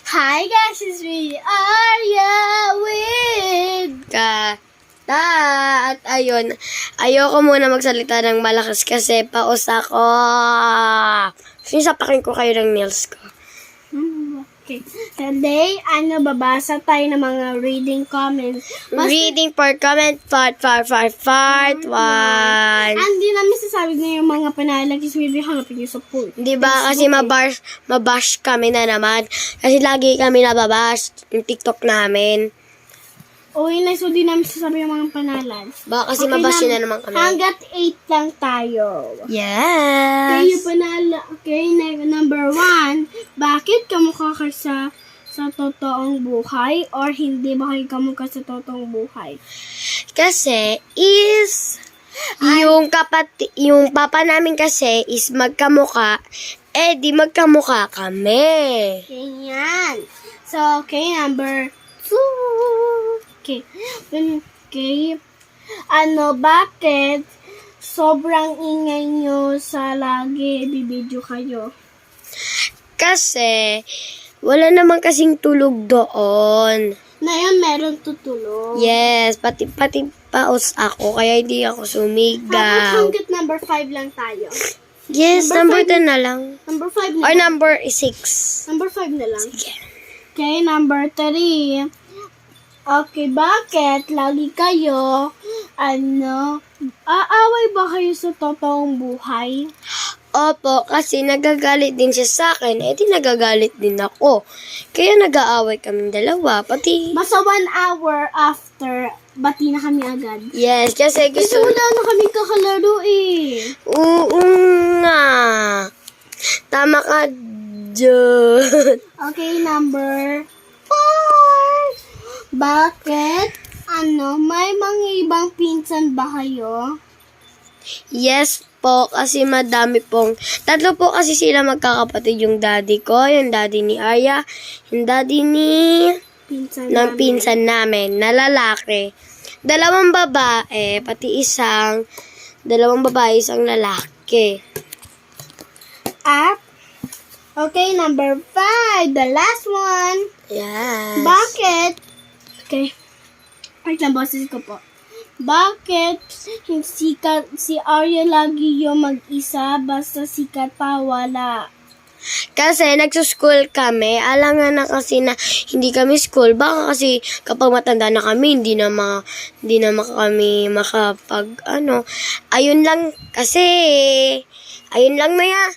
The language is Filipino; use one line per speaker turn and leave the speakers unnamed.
Hi guys, it's me, Arya with...
At ayun, ayoko muna magsalita ng malakas kasi paus ako. Sinasapakin ko kayo ng nails ko.
Okay. Today, babasa tayo ng mga reading comments.
Reading for comment part 1.
Hindi namin sasabi na yung mga panalo kasi maybe hanapin yung support.
Di ba kasi mabash kami na naman. Kasi lagi kami nababash yung TikTok namin.
Okay na, so di namin sasabi yung mga panalan.
Baka kasi mabash na naman kami.
Hanggat 8 lang tayo.
Yes!
Okay, yung panalo. Okay, number 1. Bakit kamukha ka sa totoong buhay or hindi ba kayo kamukha sa totoong buhay?
Kasi yung papa namin kasi is magkamukha, di magkamukha kami.
Ganyan. So, okay, number 2. Okay. Okay. Bakit sobrang ingay nyo sa lagi bibidyo kayo?
Kasi, wala naman kasing tulog doon.
Ngayon, meron tutulog.
Yes, pati paus ako, kaya hindi ako sumigaw.
Hanggat number 5 lang tayo.
Yes, number 10 na lang.
Number 5 na
Or
lang.
number 6.
Number 5 na lang.
Sige.
Okay, number 3. Okay, bakit lagi kayo, aaway ba kayo sa totoong buhay?
Opo, kasi nagagalit din siya sa akin, di nagagalit din ako. Kaya nag-aaway kaming dalawa, pati...
Basta 1 hour after, bati na kami agad.
Yes, kasi
Kasi
gusto...
wala na kami kakalaro eh.
Oo nga. Tama ka dyan.
Okay, number 4. Bakit? May mga ibang pinsan ba kayo?
Yes po, kasi madami pong... 3 po kasi sila magkakapatid, yung daddy ko, yung daddy ni Arya, yung daddy ni... ng pinsan namin, na lalaki. 2 babae, pati isang... 2 babae, isang lalaki.
At, okay, number 5, the last one.
Yes.
Bakit? Okay. Wait lang, boses ko po. Bakit si Arya lagi yung mag-isa basta sikat pa wala?
Kasi nagsuschool kami, alangan na kasi na hindi kami school. Baka kasi kapag matanda na kami, hindi na kami makapag Ayun lang kasi. Ayun lang Maya.